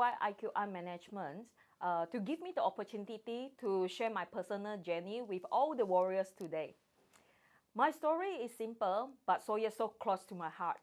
invite IQI management to give me the opportunity to share my personal journey with all the warriors today. My story is simple, but so yet so close to my heart.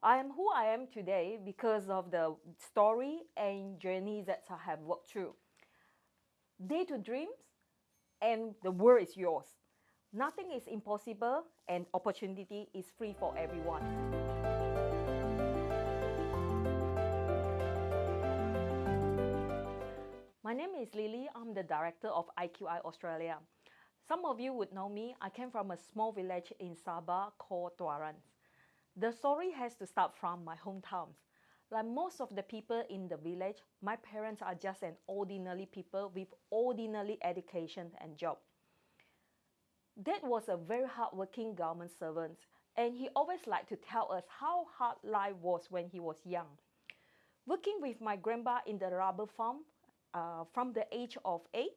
I am who I am today because of the story and journey that I have walked through. Dare to dream, and the world is yours. Nothing is impossible, and opportunity is free for everyone. My name is Lily. I'm the director of IQI Australia. Some of you would know me. I came from a small village in Sabah called Tuaran. The story has to start from my hometown. Like most of the people in the village, my parents are just an ordinary people with ordinary education and job. Dad was a very hardworking government servant, and he always liked to tell us how hard life was when he was young. Working with my grandpa in the rubber farm from the age of 8,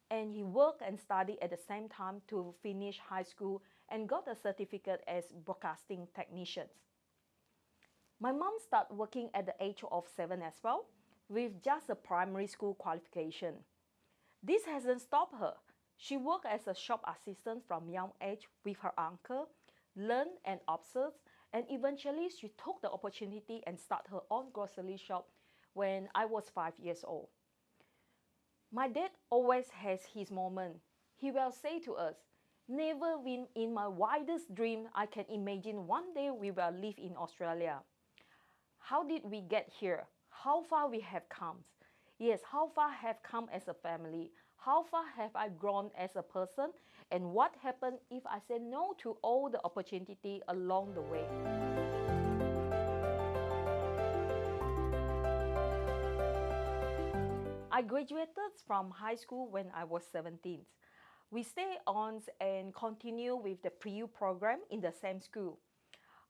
and he worked and studied at the same time to finish high school and got a certificate as broadcasting technician. My mom started working at the age of 7 as well, with just a primary school qualification. This hasn't stopped her. She worked as a shop assistant from young age with her uncle, learned and observed, and eventually she took the opportunity and started her own grocery shop when I was 5 years old. My dad always has his moment. He will say to us, "Never in my wildest dream I can imagine one day we will live in Australia." How did we get here? How far we have come? Yes, how far have come as a family? How far have I grown as a person? And what happened if I said no to all the opportunity along the way? I graduated from high school when I was 17. We stayed on and continue with the pre-U program in the same school.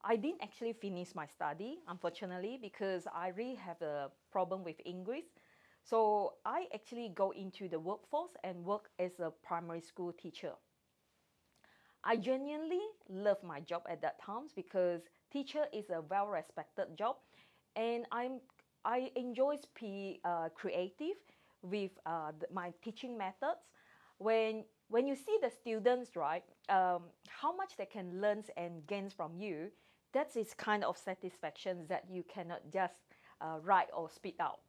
I didn't actually finish my study, unfortunately, because I really have a problem with English. So I actually go into the workforce and work as a primary school teacher. I genuinely love my job at that time because teacher is a well-respected job, and I enjoy creative with my teaching methods. When you see the students, right, how much they can learn and gain from you, that is kind of satisfaction that you cannot just write or spit out.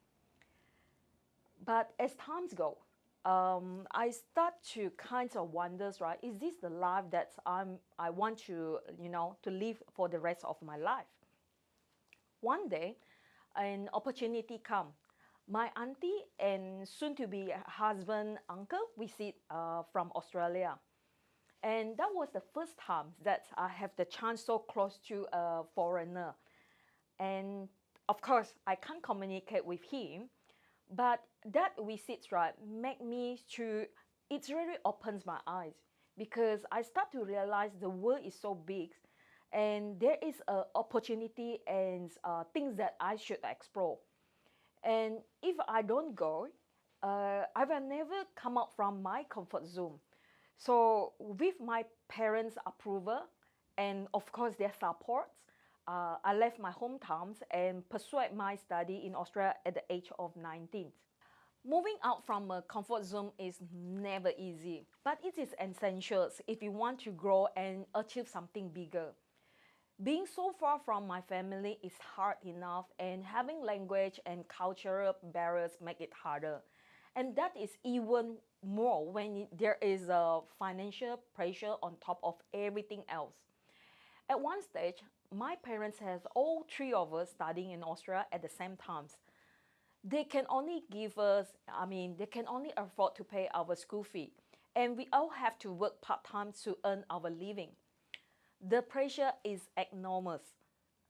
But as times go, I start to kind of wonder, right, is this the life that I want to, to live for the rest of my life? One day, an opportunity come. My auntie and soon-to-be husband, uncle visit from Australia. And that was the first time that I have the chance so close to a foreigner. And of course, I can't communicate with him, but that visit, right, make me to, it really opens my eyes because I start to realize the world is so big and there is an opportunity and things that I should explore. And if I don't go, I will never come out from my comfort zone. So with my parents' approval and of course their support, I left my hometown and pursued my study in Australia at the age of 19. Moving out from a comfort zone is never easy, but it is essential if you want to grow and achieve something bigger. Being so far from my family is hard enough, and having language and cultural barriers make it harder. And that is even more when there is a financial pressure on top of everything else. At one stage, my parents have all three of us studying in Australia at the same time. They can only give us, they can only afford to pay our school fee. And we all have to work part-time to earn our living. The pressure is enormous.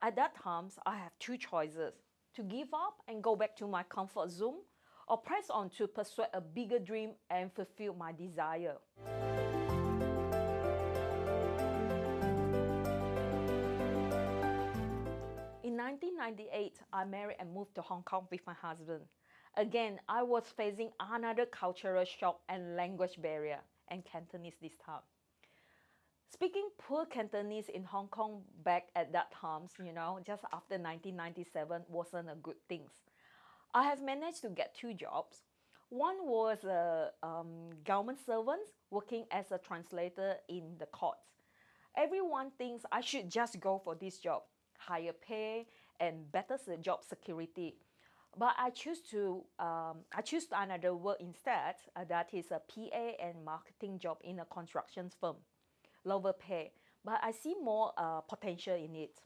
At that time, I have two choices: to give up and go back to my comfort zone, or press on to pursue a bigger dream and fulfill my desire. In 1998, I married and moved to Hong Kong with my husband. Again, I was facing another cultural shock and language barrier, and Cantonese this time. Speaking poor Cantonese in Hong Kong back at that time, just after 1997, wasn't a good thing. I have managed to get 2 jobs. One was a government servant working as a translator in the courts. Everyone thinks I should just go for this job, higher pay and better job security. But I choose another work instead. That is a PA and marketing job in a construction firm, lower pay. But I see more potential in it.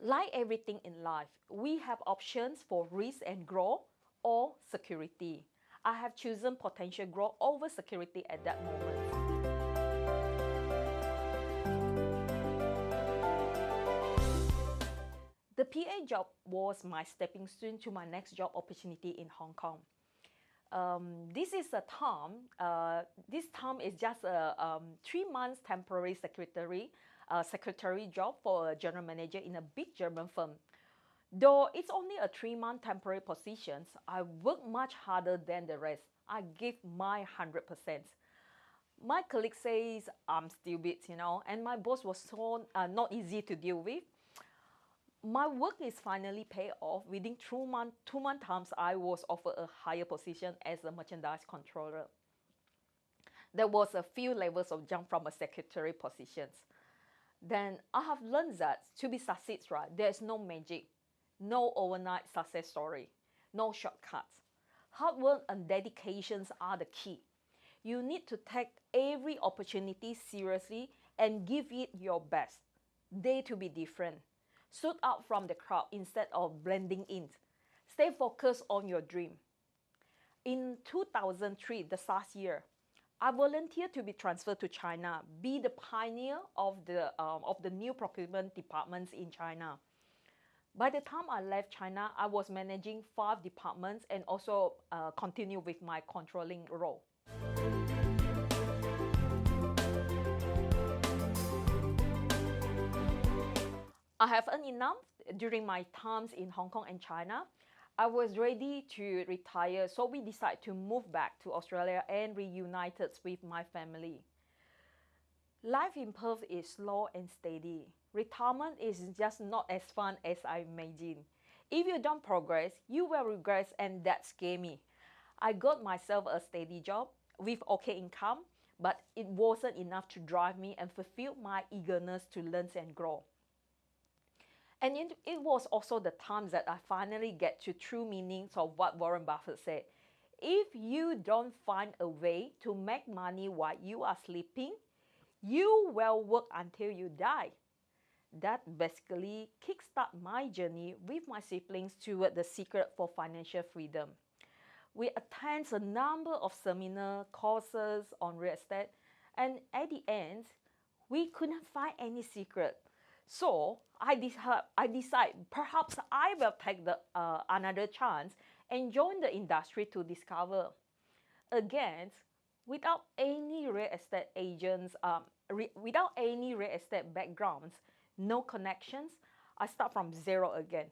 Like everything in life, we have options for risk and growth or security. I have chosen potential growth over security at that moment. The PA job was my stepping stone to my next job opportunity in Hong Kong. This is a term. This term is just a 3 months temporary secretary job for a general manager in a big German firm. Though it's only a 3 month temporary position, I work much harder than the rest. I give my 100%. My colleague says I'm stupid, and my boss was so not easy to deal with. My work is finally paid off. Within 2 month times, I was offered a higher position as a merchandise controller. There was a few levels of jump from a secretary positions. Then I have learned that to be success, right, there's no magic, no overnight success story, no shortcuts. Hard work and dedications are the key. You need to take every opportunity seriously and give it your best. Dare to be different. Stood out from the crowd instead of blending in. Stay focused on your dream. In 2003, the SARS year, I volunteered to be transferred to China, be the pioneer of the new procurement departments in China. By the time I left China, I was managing 5 departments and also continue with my controlling role. I have earned enough during my times in Hong Kong and China. I was ready to retire, so we decided to move back to Australia and reunited with my family. Life in Perth is slow and steady. Retirement is just not as fun as I imagined. If you don't progress, you will regress, and that scares me. I got myself a steady job with okay income, but it wasn't enough to drive me and fulfill my eagerness to learn and grow. And it was also the time that I finally get to true meanings of what Warren Buffett said. If you don't find a way to make money while you are sleeping, you will work until you die. That basically kickstarted my journey with my siblings toward the secret for financial freedom. We attend a number of seminar courses on real estate, and at the end, we couldn't find any secret. So I decide perhaps I will take another chance and join the industry to discover. Again, without any real estate agents, without any real estate backgrounds, no connections, I start from zero again.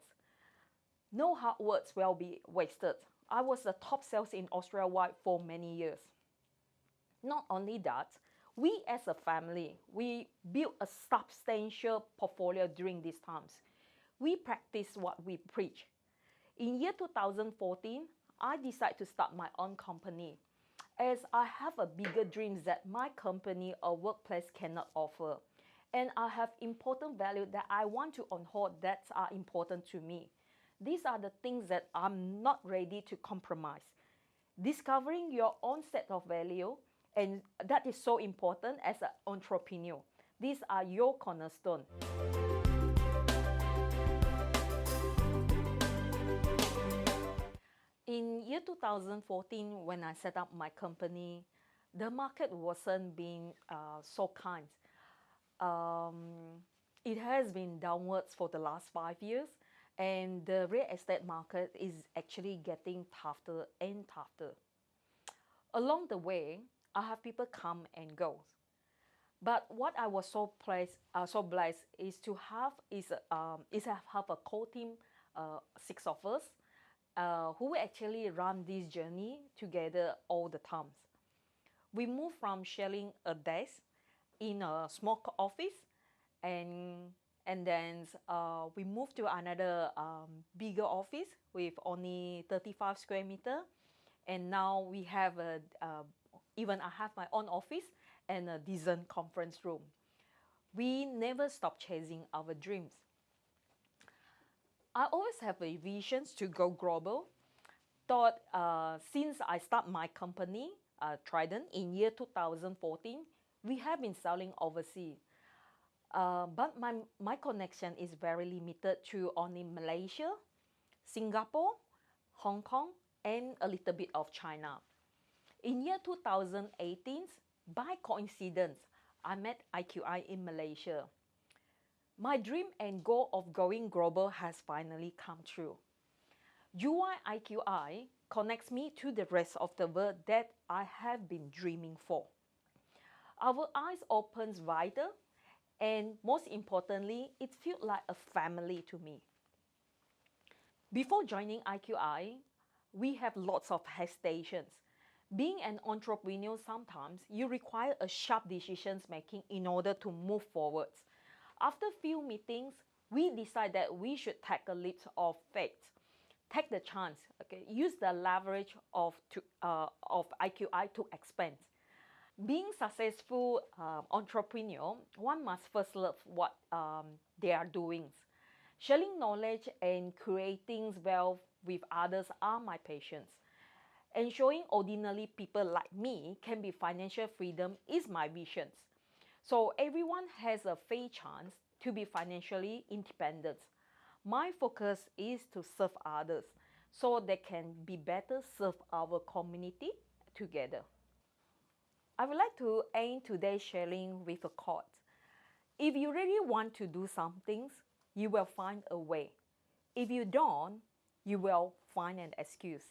No hard words will be wasted. I was the top sales in Australia-wide for many years. Not only that, we as a family, we built a substantial portfolio during these times. We practice what we preach. In year 2014, I decided to start my own company, as I have a bigger dream that my company or workplace cannot offer. And I have important values that I want to uphold that are important to me. These are the things that I'm not ready to compromise. Discovering your own set of value, and that is so important as an entrepreneur. These are your cornerstone. In year 2014, when I set up my company, the market wasn't being so kind. It has been downwards for the last 5 years, and the real estate market is actually getting tougher and tougher. Along the way, I have people come and go. But what I was so blessed is to have a core team, 6 of us, who actually run this journey together all the times. We moved from sharing a desk in a small office and And then we moved to another bigger office with only 35 square meter. And now we have even I have my own office and a decent conference room. We never stop chasing our dreams. I always have a visions to go global. Thought since I start my company, Trident, in year 2014, we have been selling overseas. But my connection is very limited to only Malaysia, Singapore, Hong Kong, and a little bit of China. In year 2018, by coincidence, I met IQI in Malaysia. My dream and goal of going global has finally come true. UI IQI connects me to the rest of the world that I have been dreaming for. Our eyes opens wider, and most importantly, it feels like a family to me. Before joining IQI, we have lots of hesitations. Being an entrepreneur, sometimes you require a sharp decisions making in order to move forwards. After few meetings, we decide that we should take a leap of faith. Take the chance, okay? Use the leverage of IQI to expand. Being successful entrepreneur, one must first love what they are doing. Sharing knowledge and creating wealth with others are my passions. Ensuring ordinary people like me can be financial freedom is my vision. So everyone has a fair chance to be financially independent. My focus is to serve others so they can be better serve our community together. I would like to end today's sharing with a quote. If you really want to do some things, you will find a way. If you don't, you will find an excuse.